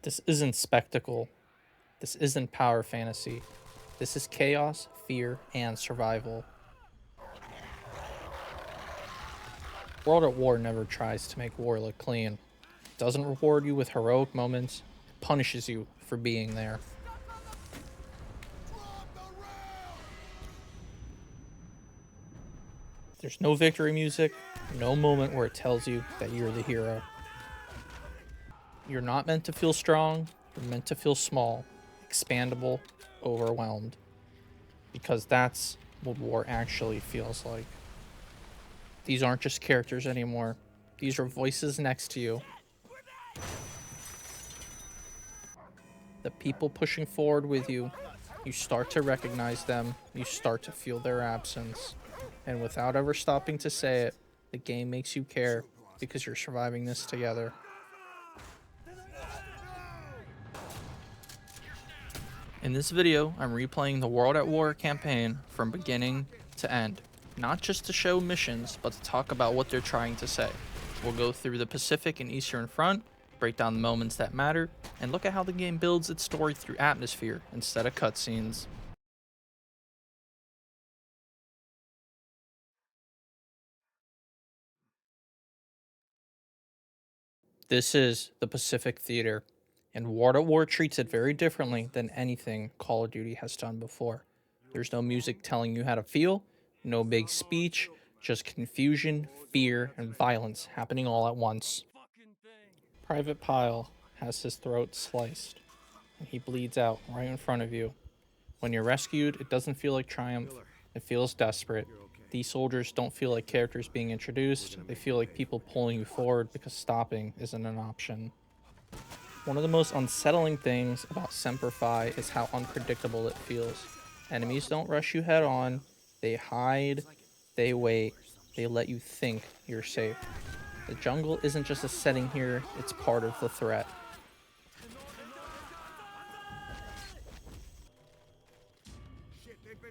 This isn't spectacle. This isn't power fantasy. This is chaos, fear, and survival. World at War never tries to make war look clean. It doesn't reward you with heroic moments, it punishes you for being there. There's no victory music, no moment where it tells you that you're the hero. You're not meant to feel strong, you're meant to feel small, expandable, overwhelmed. Because that's what war actually feels like. These aren't just characters anymore. These are voices next to you. The people pushing forward with you, you start to recognize them, you start to feel their absence. And without ever stopping to say it, the game makes you care because you're surviving this together. In this video, I'm replaying the World at War campaign from beginning to end. Not just to show missions, but to talk about what they're trying to say. We'll go through the Pacific and Eastern Front, break down the moments that matter, and look at how the game builds its story through atmosphere instead of cutscenes. This is the Pacific Theater, and World at War treats it very differently than anything Call of Duty has done before. There's no music telling you how to feel, no big speech, just confusion, fear, and violence happening all at once. Private Pyle has his throat sliced, and he bleeds out right in front of you. When you're rescued, it doesn't feel like triumph, it feels desperate. These soldiers don't feel like characters being introduced, they feel like people pulling you forward because stopping isn't an option. One of the most unsettling things about Semper Fi is how unpredictable it feels. Enemies don't rush you head on, they hide, they wait, they let you think you're safe. The jungle isn't just a setting here, it's part of the threat.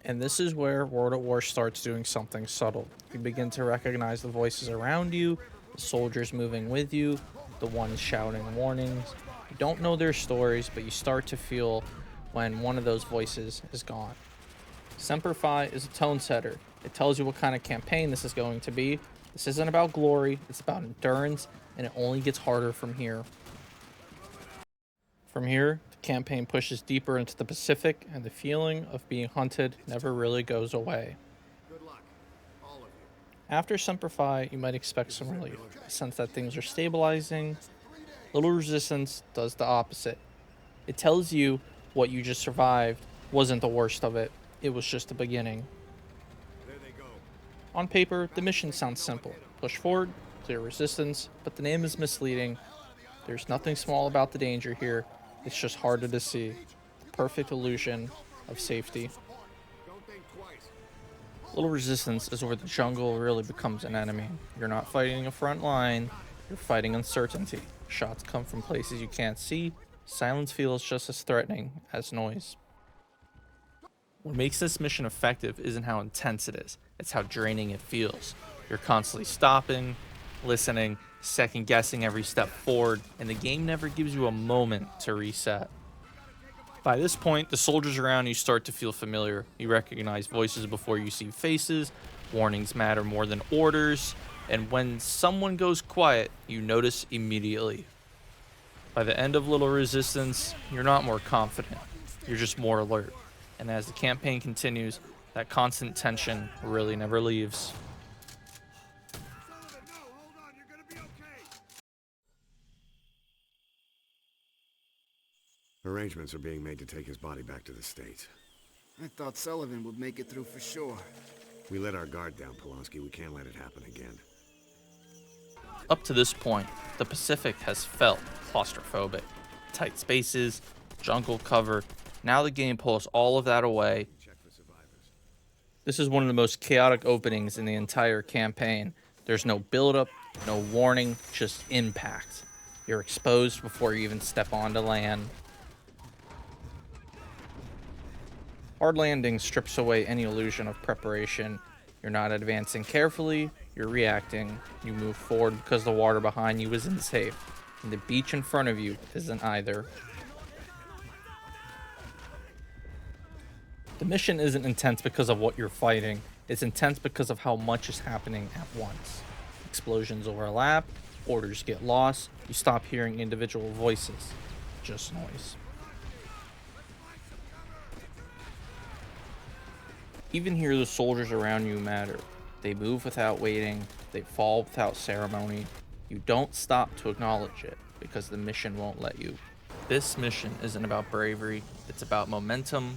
And this is where World at War starts doing something subtle. You begin to recognize the voices around you, the soldiers moving with you, the ones shouting warnings. You don't know their stories, but you start to feel when one of those voices is gone. Semper Fi is a tone setter. It tells you what kind of campaign this is going to be. This isn't about glory, it's about endurance, and it only gets harder from here. From here, the campaign pushes deeper into the Pacific, and the feeling of being hunted never really goes away. After Semper Fi, you might expect some relief, a sense that things are stabilizing. Little Resistance does the opposite. It tells you what you just survived wasn't the worst of it, it was just the beginning. On paper, the mission sounds simple. Push forward, clear resistance, but the name is misleading. There's nothing small about the danger here, it's just harder to see. The perfect illusion of safety. Little Resistance is where the jungle really becomes an enemy. You're not fighting a front line, you're fighting uncertainty. Shots come from places you can't see, silence feels just as threatening as noise. What makes this mission effective isn't how intense it is, it's how draining it feels. You're constantly stopping, listening, second guessing every step forward, and the game never gives you a moment to reset. By this point, the soldiers around you start to feel familiar. You recognize voices before you see faces, warnings matter more than orders, and when someone goes quiet, you notice immediately. By the end of Little Resistance, you're not more confident, you're just more alert. And as the campaign continues, that constant tension really never leaves. Arrangements are being made to take his body back to the States. I thought Sullivan would make it through for sure. We let our guard down, Polanski. We can't let it happen again. Up to this point, the Pacific has felt claustrophobic. Tight spaces, jungle cover. Now the game pulls all of that away. This is one of the most chaotic openings in the entire campaign. There's no buildup, no warning, just impact. You're exposed before you even step onto land. Hard landing strips away any illusion of preparation. You're not advancing carefully, you're reacting. You move forward because the water behind you isn't safe. and the beach in front of you isn't either. The mission isn't intense because of what you're fighting, it's intense because of how much is happening at once. Explosions overlap, orders get lost, you stop hearing individual voices, just noise. Even here, the soldiers around you matter. They move without waiting, they fall without ceremony. You don't stop to acknowledge it because the mission won't let you. This mission isn't about bravery, it's about momentum.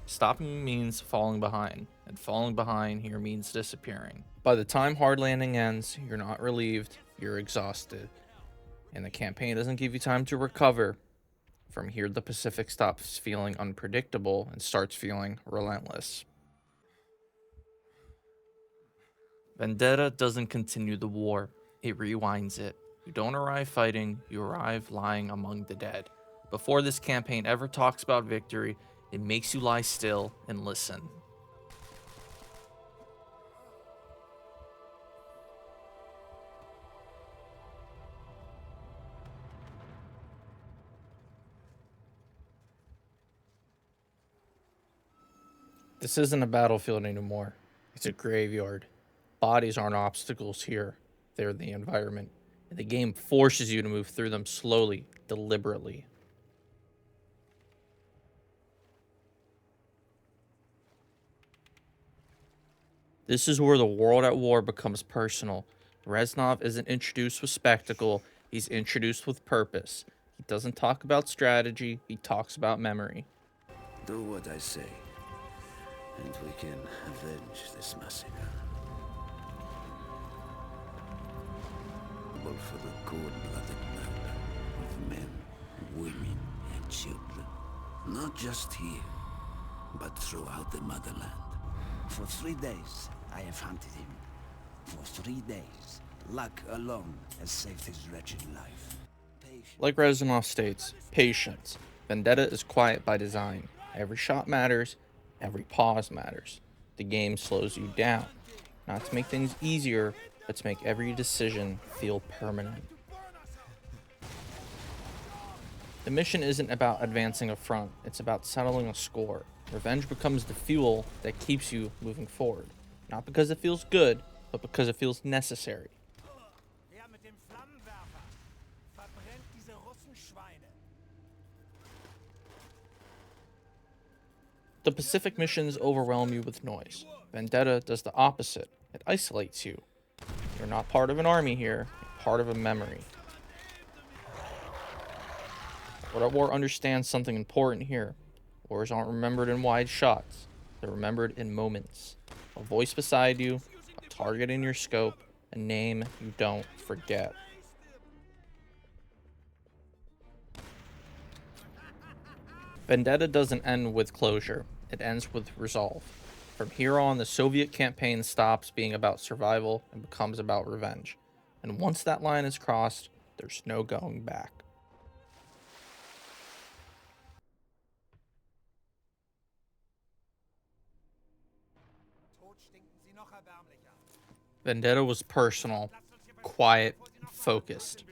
Stopping means falling behind, and falling behind here means disappearing. By the time hard landing ends, you're not relieved, you're exhausted. And the campaign doesn't give you time to recover. From here, the Pacific stops feeling unpredictable and starts feeling relentless. Vendetta doesn't continue the war, it rewinds it. You don't arrive fighting, you arrive lying among the dead. Before this campaign ever talks about victory, it makes you lie still and listen. This isn't a battlefield anymore. It's a graveyard. Bodies aren't obstacles here. They're the environment. And the game forces you to move through them slowly, deliberately. This is where the world at war becomes personal. Reznov isn't introduced with spectacle, he's introduced with purpose. He doesn't talk about strategy, he talks about memory. Do what I say, and we can avenge this massacre. But for the cold-blooded murder of men, women, and children. Not just here, but throughout the motherland. For 3 days, I have hunted him. For 3 days, luck alone has saved his wretched life. Like Reznov states, patience. Vendetta is quiet by design. Every shot matters, every pause matters. The game slows you down, not to make things easier, but to make every decision feel permanent. The mission isn't about advancing a front, it's about settling a score. Revenge becomes the fuel that keeps you moving forward. Not because it feels good, but because it feels necessary. The Pacific missions overwhelm you with noise. Vendetta does the opposite. It isolates you. You're not part of an army here, you're part of a memory. World at War understands something important here. Wars aren't remembered in wide shots. They're remembered in moments. A voice beside you, a target in your scope, a name you don't forget. Vendetta doesn't end with closure. It ends with resolve. From here on, the Soviet campaign stops being about survival and becomes about revenge. And once that line is crossed, there's no going back. Vendetta was personal, quiet, focused.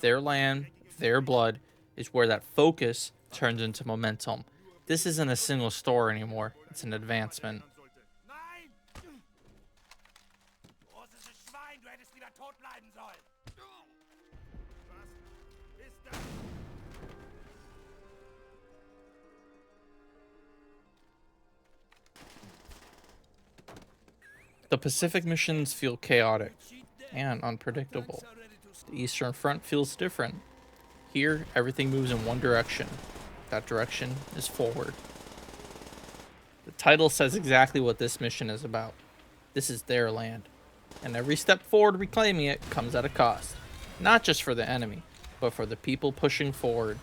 Their land, their blood, is where that focus turns into momentum. This isn't a single story anymore, it's an advancement. The Pacific missions feel chaotic and unpredictable. The Eastern Front feels different. Here, everything moves in one direction. That direction is forward. The title says exactly what this mission is about. This is their land. And every step forward reclaiming it comes at a cost. Not just for the enemy, but for the people pushing forward.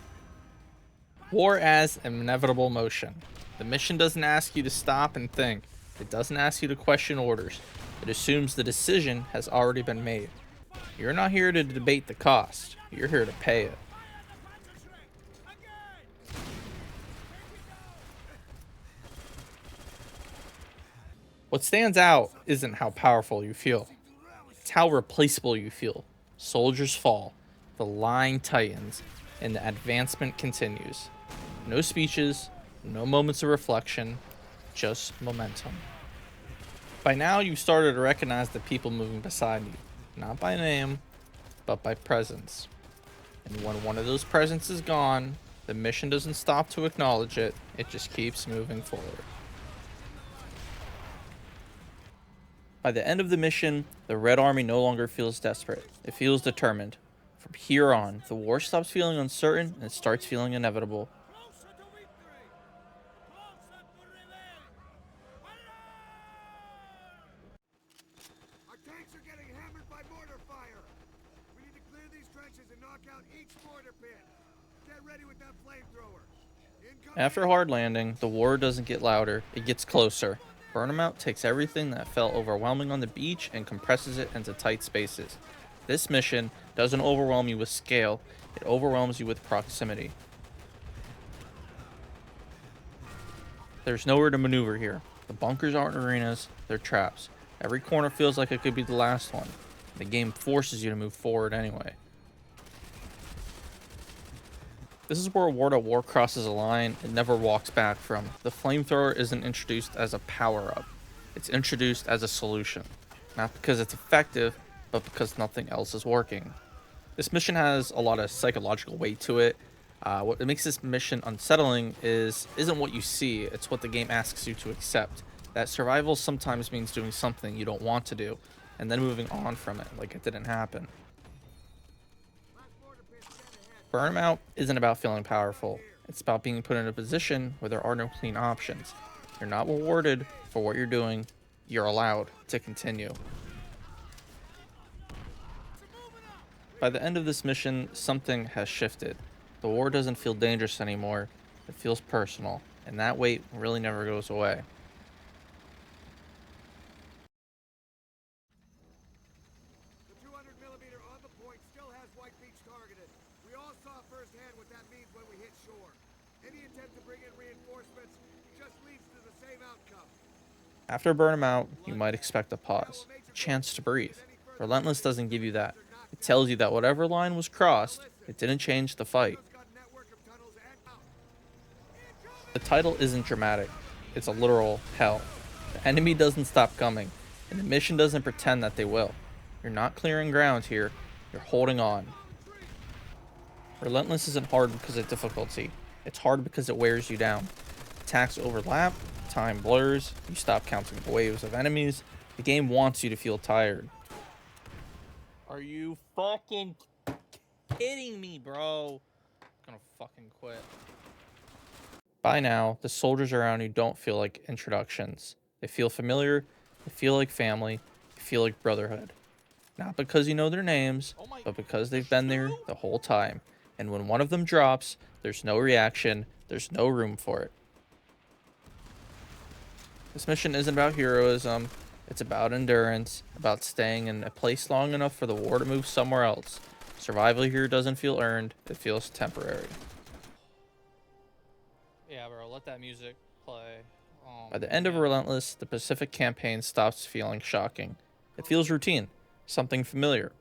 War as an inevitable motion. The mission doesn't ask you to stop and think. It doesn't ask you to question orders. It assumes the decision has already been made. You're not here to debate the cost. You're here to pay it. What stands out isn't how powerful you feel. It's how replaceable you feel. Soldiers fall. the line tightens, and the advancement continues. No speeches, no moments of reflection, just momentum. By now, you've started to recognize the people moving beside you, not by name, but by presence. And when one of those presents is gone, the mission doesn't stop to acknowledge it, it just keeps moving forward. By the end of the mission, the Red Army no longer feels desperate, it feels determined. From here on, the war stops feeling uncertain and it starts feeling inevitable. Our tanks are getting hammered by mortar fire. We need to clear these trenches and knock out each mortar pit. Get ready with that flamethrower. After hard landing, the war doesn't get louder, it gets closer. Burnout takes everything that felt overwhelming on the beach and compresses it into tight spaces. This mission doesn't overwhelm you with scale, it overwhelms you with proximity. There's nowhere to maneuver here. The bunkers aren't arenas, they're traps. Every corner feels like it could be the last one. The game forces you to move forward anyway. This is where World at War crosses a line it never walks back from. The flamethrower isn't introduced as a power-up. It's introduced as a solution. Not because it's effective, but because nothing else is working. This mission has a lot of psychological weight to it. What makes this mission unsettling isn't what you see, it's what the game asks you to accept. That survival sometimes means doing something you don't want to do, and then moving on from it like it didn't happen. Burnout isn't about feeling powerful. It's about being put in a position where there are no clean options. You're not rewarded for what you're doing. You're allowed to continue. By the end of this mission, something has shifted. The war doesn't feel dangerous anymore. It feels personal, and that weight really never goes away. The 200mm on the point still has White Beach targeted. We all saw firsthand what that means when we hit shore. Any attempt to bring in reinforcements just leads to the same outcome. After Burnout, you might expect a pause, a chance to breathe. Relentless doesn't give you that. It tells you that whatever line was crossed, it didn't change the fight. The title isn't dramatic, it's a literal hell. The enemy doesn't stop coming, and the mission doesn't pretend that they will. You're not clearing ground here, you're holding on. Relentless isn't hard because of difficulty, it's hard because it wears you down. Attacks overlap, time blurs, you stop counting the waves of enemies, the game wants you to feel tired. Are you fucking kidding me, bro? I'm gonna fucking quit. By now, the soldiers around you don't feel like introductions. They feel familiar, they feel like family, they feel like brotherhood. Not because you know their names, but because they've been there the whole time. And when one of them drops, there's no reaction, there's no room for it. This mission isn't about heroism, it's about endurance, about staying in a place long enough for the war to move somewhere else. Survival here doesn't feel earned, it feels temporary. Yeah, bro, let that music play. By the end of Relentless, the Pacific campaign stops feeling shocking. It feels routine, something familiar.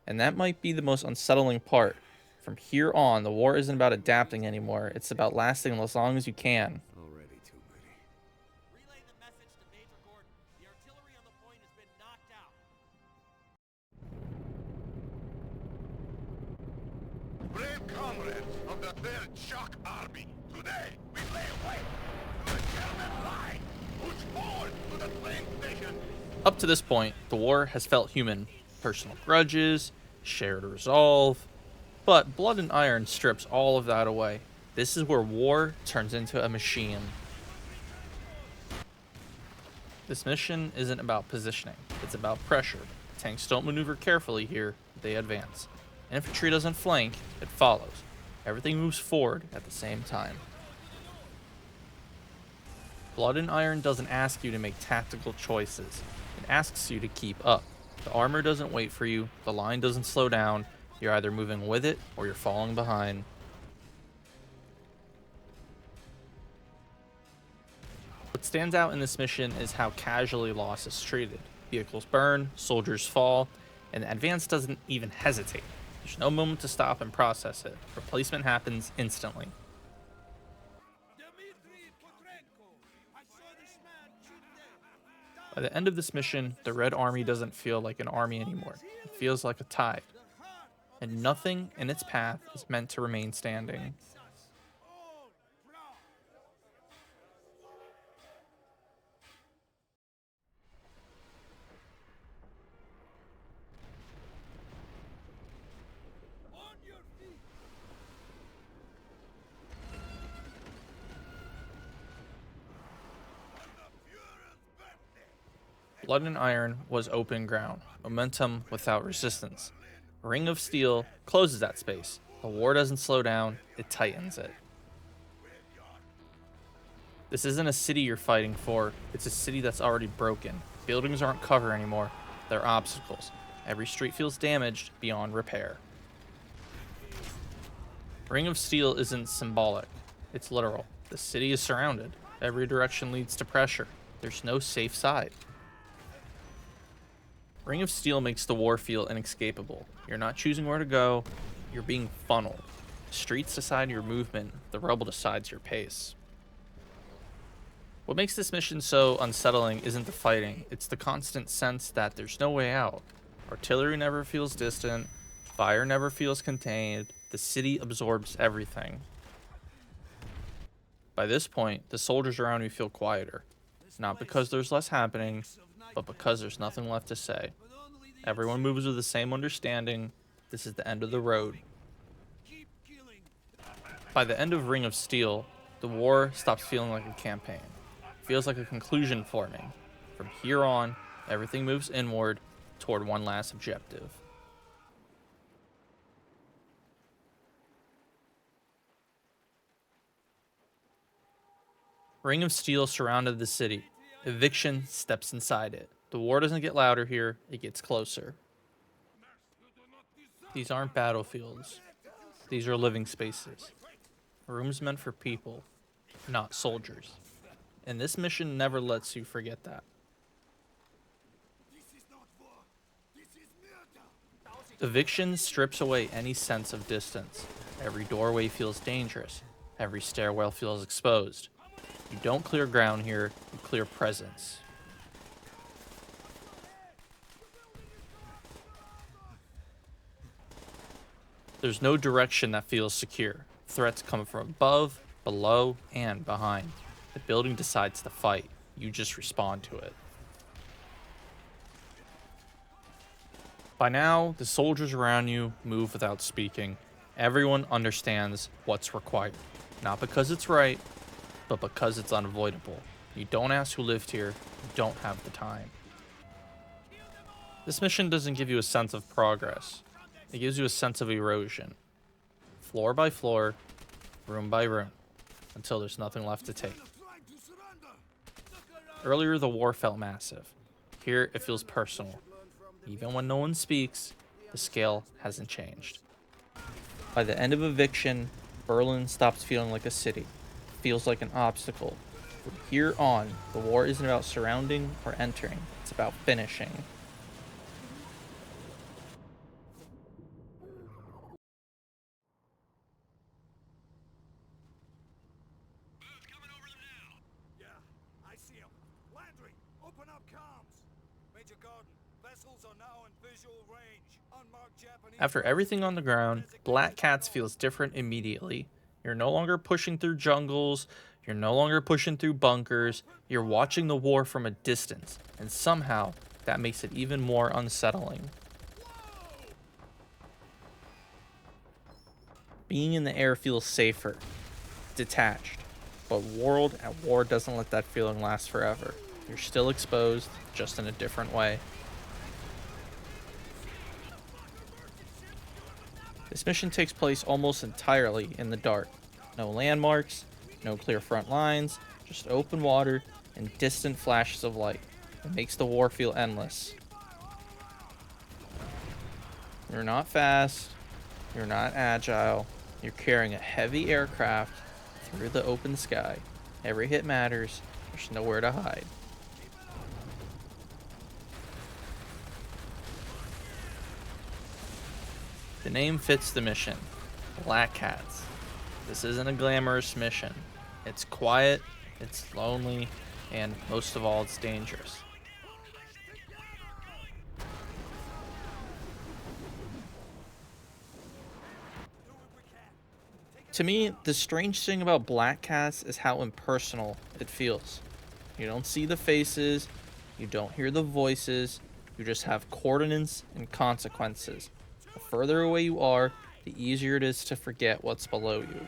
And that might be the most unsettling part. From here on, the war isn't about adapting anymore, it's about lasting as long as you can. Already too many. Relay the message to Major Gordon. The artillery on the point has been knocked out. Brave comrades of the Third Shock Army, today we lay waste to the German line. Push forward to the train station. Up to this point, the war has felt human. Personal grudges, shared resolve. But Blood and Iron strips all of that away. This is where war turns into a machine. This mission isn't about positioning, it's about pressure. Tanks don't maneuver carefully here, they advance. Infantry doesn't flank, it follows. Everything moves forward at the same time. Blood and Iron doesn't ask you to make tactical choices, it asks you to keep up. The armor doesn't wait for you, the line doesn't slow down, you're either moving with it or you're falling behind. What stands out in this mission is how casually loss is treated. Vehicles burn, soldiers fall, and the advance doesn't even hesitate. There's no moment to stop and process it. Replacement happens instantly. By the end of this mission, the Red Army doesn't feel like an army anymore. It feels like a tide. And nothing in its path is meant to remain standing. Blood and Iron was open ground, momentum without resistance. Ring of Steel closes that space. The war doesn't slow down, it tightens it. This isn't a city you're fighting for, it's a city that's already broken. Buildings aren't cover anymore, they're obstacles. Every street feels damaged beyond repair. Ring of Steel isn't symbolic, it's literal. The city is surrounded. Every direction leads to pressure. There's no safe side. Ring of Steel makes the war feel inescapable. You're not choosing where to go, you're being funneled. Streets decide your movement, the rubble decides your pace. What makes this mission so unsettling isn't the fighting, it's the constant sense that there's no way out. Artillery never feels distant, fire never feels contained, the city absorbs everything. By this point, the soldiers around you feel quieter. Not because there's less happening, but because there's nothing left to say. Everyone moves with the same understanding. This is the end of the road. By the end of Ring of Steel, the war stops feeling like a campaign. It feels like a conclusion forming. From here on, everything moves inward toward one last objective. Ring of Steel surrounded the city. Eviction steps inside it. The war doesn't get louder here, it gets closer. These aren't battlefields. These are living spaces. Rooms meant for people, not soldiers. And this mission never lets you forget that. Eviction strips away any sense of distance. Every doorway feels dangerous. Every stairwell feels exposed. You don't clear ground here, you clear presence. There's no direction that feels secure. Threats come from above, below, and behind. The building decides to fight. You just respond to it. By now, the soldiers around you move without speaking. Everyone understands what's required. Not because it's right, but because it's unavoidable. You don't ask who lived here, you don't have the time. This mission doesn't give you a sense of progress. It gives you a sense of erosion. Floor by floor, room by room, until there's nothing left to take. Earlier, the war felt massive. Here, it feels personal. Even when no one speaks, the scale hasn't changed. By the end of Eviction, Berlin stops feeling like a city. It feels like an obstacle. From here on, the war isn't about surrounding or entering. It's about finishing. After everything on the ground, Black Cats feels different immediately. You're no longer pushing through jungles, you're no longer pushing through bunkers, you're watching the war from a distance, and somehow that makes it even more unsettling. Being in the air feels safer, detached, but World at War doesn't let that feeling last forever. You're still exposed, just in a different way. This mission takes place almost entirely in the dark. No landmarks, no clear front lines, just open water and distant flashes of light. It makes the war feel endless. You're not fast, you're not agile, you're carrying a heavy aircraft through the open sky. Every hit matters, there's nowhere to hide. The name fits the mission. Black Cats. This isn't a glamorous mission. It's quiet, it's lonely, and most of all, it's dangerous. To me, the strange thing about Black Cats is how impersonal it feels. You don't see the faces, you don't hear the voices, you just have coordinates and consequences. The further away you are, the easier it is to forget what's below you.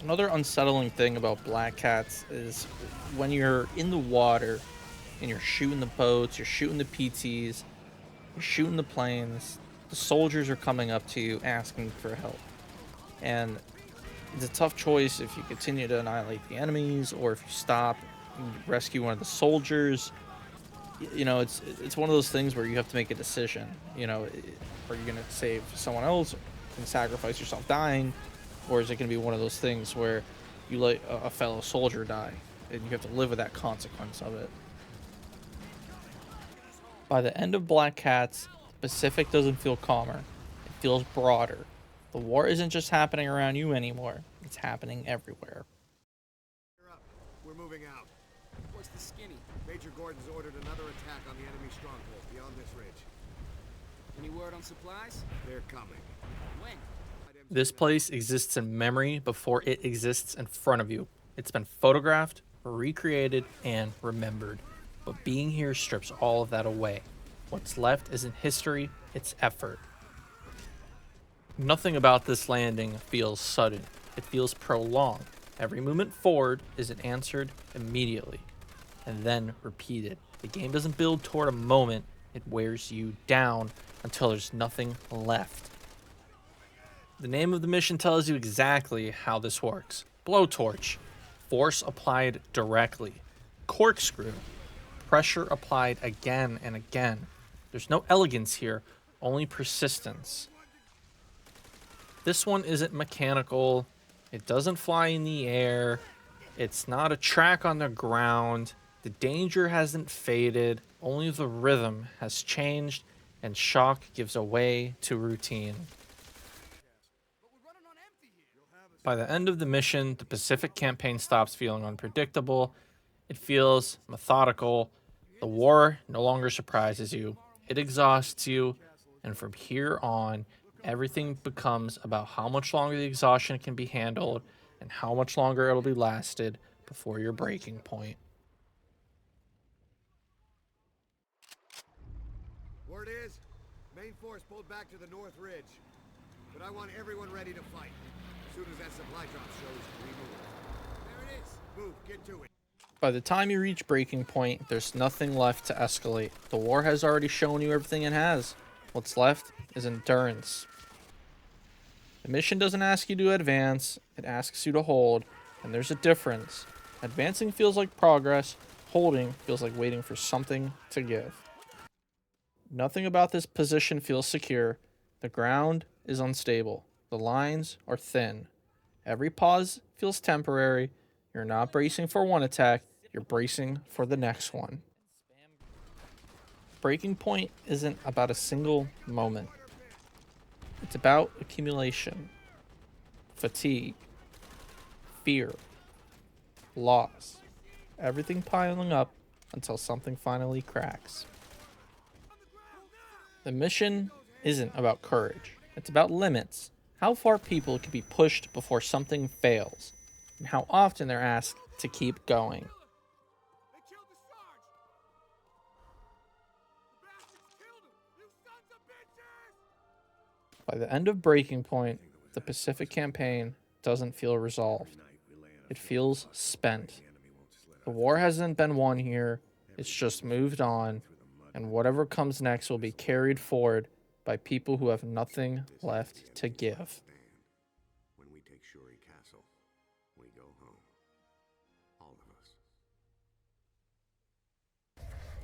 Another unsettling thing about Black Cats is when you're in the water and you're shooting the boats, you're shooting the PTs, you're shooting the planes, the soldiers are coming up to you asking for help. And it's a tough choice if you continue to annihilate the enemies or if you stop and rescue one of the soldiers. You know, it's one of those things where you have to make a decision. You know, are you going to save someone else and sacrifice yourself dying? Or is it going to be one of those things where you let a fellow soldier die and you have to live with that consequence of it? By the end of Black Cats, the Pacific doesn't feel calmer. It feels broader. The war isn't just happening around you anymore. It's happening everywhere. You're up. We're moving out. What's the skinny? Major Gordon's ordered another attack on the enemy stronghold beyond this ridge. Any word on supplies? They're coming. When? This place exists in memory before it exists in front of you. It's been photographed, recreated, and remembered. But being here strips all of that away. What's left isn't history, it's effort. Nothing about this landing feels sudden. It feels prolonged. Every movement forward isn't answered immediately, and then repeated. The game doesn't build toward a moment, it wears you down until there's nothing left. The name of the mission tells you exactly how this works. Blowtorch, force applied directly. Corkscrew, pressure applied again and again. There's no elegance here, only persistence. This one isn't mechanical, it doesn't fly in the air, it's not a track on the ground, the danger hasn't faded, only the rhythm has changed, and shock gives way to routine. By the end of the mission, the Pacific campaign stops feeling unpredictable. It feels methodical. The war no longer surprises you. It exhausts you. And from here on, everything becomes about how much longer the exhaustion can be handled and how much longer it'll be lasted before your breaking point. Word is, main force pulled back to the North Ridge. But I want everyone ready to fight. As soon as that supply drop shows, we move. There it is. Move, get to it. By the time you reach breaking point, there's nothing left to escalate. The war has already shown you everything it has. What's left is endurance. The mission doesn't ask you to advance, it asks you to hold, and there's a difference. Advancing feels like progress, holding feels like waiting for something to give. Nothing about this position feels secure. The ground is unstable. The lines are thin. Every pause feels temporary. You're not bracing for one attack, you're bracing for the next one. Breaking point isn't about a single moment. It's about accumulation, fatigue, fear, loss, everything piling up until something finally cracks. The mission isn't about courage, it's about limits. How far people can be pushed before something fails, and how often they're asked to keep going. They killed the Sarge! The bastards killed him! You sons of bitches! By the end of Breaking Point, the Pacific campaign doesn't feel resolved. It feels spent. The war hasn't been won here, it's just moved on, and whatever comes next will be carried forward by people who have nothing left to give. When we take Shuri Castle, we go home. All of us.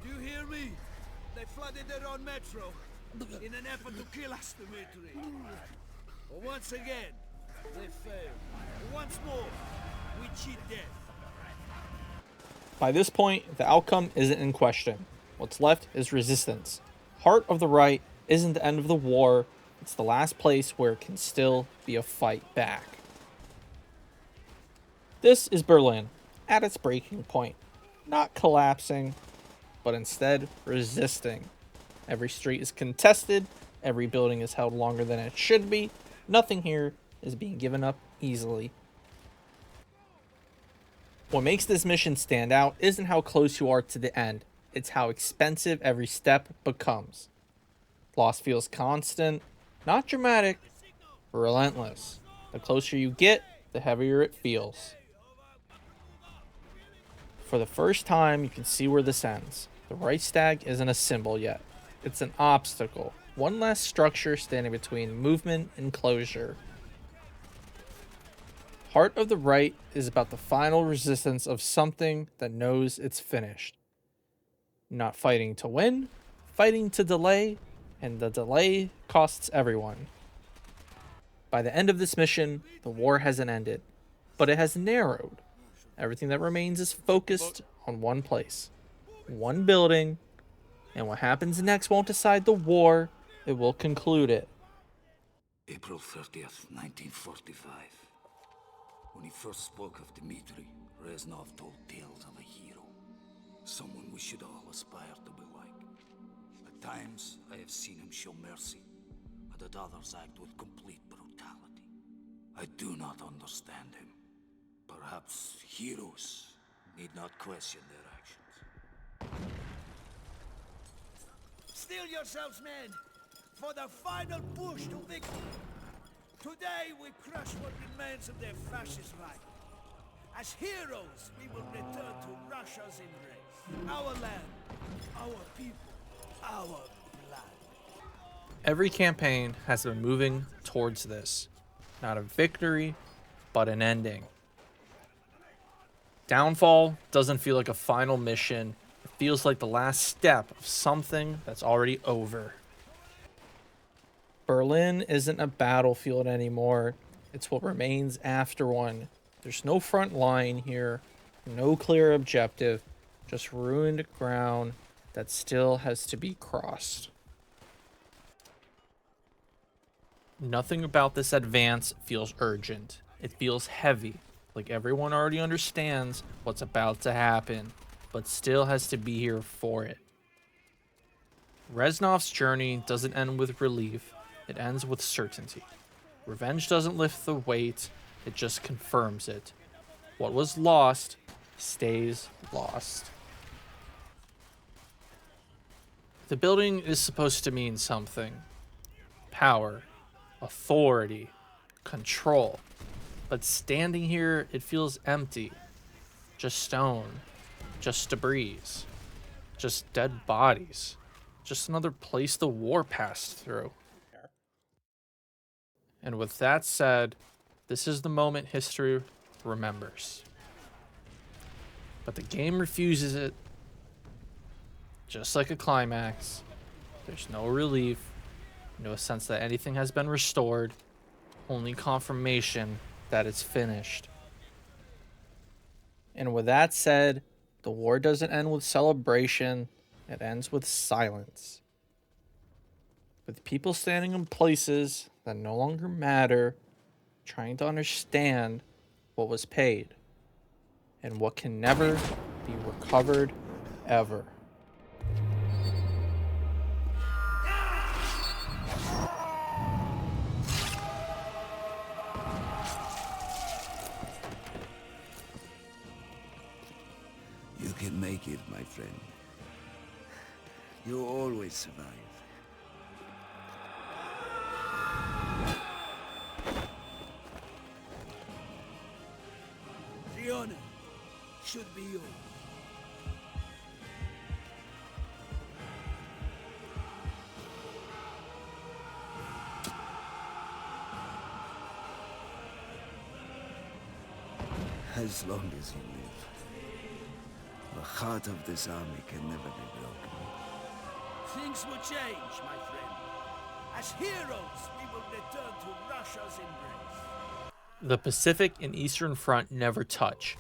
Do you hear me? They flooded their own metro in an effort to kill us, Dimitri. But once again, they failed. And once more, we cheat death. By this point, the outcome isn't in question. What's left is resistance. Heart of the Right isn't the end of the war, it's the last place where it can still be a fight back. This is Berlin, at its breaking point. Not collapsing, but instead resisting. Every street is contested, every building is held longer than it should be, nothing here is being given up easily. What makes this mission stand out isn't how close you are to the end, it's how expensive every step becomes. Loss feels constant, not dramatic, but relentless. The closer you get, the heavier it feels. For the first time, you can see where this ends. The Reichstag isn't a symbol yet. It's an obstacle, one less structure standing between movement and closure. Heart of the Right is about the final resistance of something that knows it's finished. Not fighting to win, fighting to delay, and the delay costs everyone. By the end of this mission, the war hasn't ended, but it has narrowed. Everything that remains is focused on one place, one building, and what happens next won't decide the war, it will conclude it. April 30th, 1945. When he first spoke of Dmitri, Reznov told tales of a hero. Someone we should all aspire to be like. At times, I have seen him show mercy, and at others act with complete brutality. I do not understand him. Perhaps heroes need not question their actions. Steel yourselves, men, for the final push to victory. Today we crush what remains of their fascist Reich. As heroes, we will return to Russia's embrace. Our land, our people, our blood. Every campaign has been moving towards this. Not a victory, but an ending. Downfall doesn't feel like a final mission. It feels like the last step of something that's already over. Berlin isn't a battlefield anymore. It's what remains after one. There's no front line here, no clear objective, just ruined ground that still has to be crossed. Nothing about this advance feels urgent. It feels heavy, like everyone already understands what's about to happen, but still has to be here for it. Reznov's journey doesn't end with relief, it ends with certainty. Revenge doesn't lift the weight, it just confirms it. What was lost stays lost. The building is supposed to mean something. Power, authority, control. But standing here, it feels empty. Just stone, just debris, just dead bodies. Just another place the war passed through. And with that said, this is the moment history remembers. But the game refuses it. Just like a climax, there's no relief, no sense that anything has been restored, only confirmation that it's finished. And with that said, the war doesn't end with celebration, it ends with silence. With people standing in places that no longer matter, trying to understand what was paid and what can never be recovered ever. You can make it, my friend. You always survive. The honor should be yours. As long as you live, the heart of this army can never be broken. Things will change, my friend. As heroes, we will return to Russia's embrace. The Pacific and Eastern Front never touch.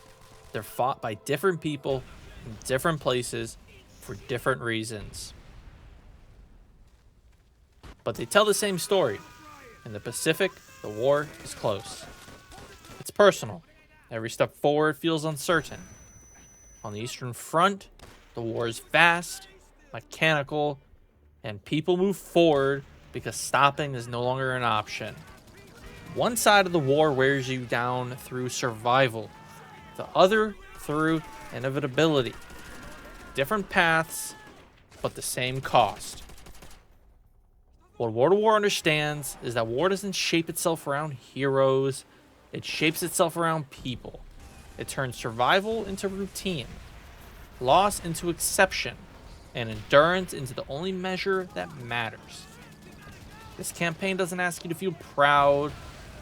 They're fought by different people in different places for different reasons. but they tell the same story. In the Pacific, the war is close. It's personal. Every step forward feels uncertain. On the Eastern Front, the war is fast, mechanical, and people move forward because stopping is no longer an option. One side of the war wears you down through survival, the other through inevitability. Different paths, but the same cost. What World War understands is that war doesn't shape itself around heroes, it shapes itself around people. It turns survival into routine, loss into exception, and endurance into the only measure that matters. This campaign doesn't ask you to feel proud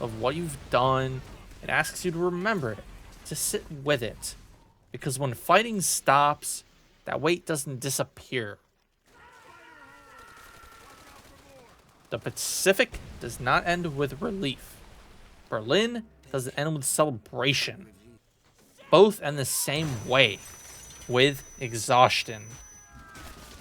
of what you've done, it asks you to remember it, to sit with it. Because when fighting stops, that weight doesn't disappear. The Pacific does not end with relief. Berlin doesn't end with celebration. Both end the same way, with exhaustion.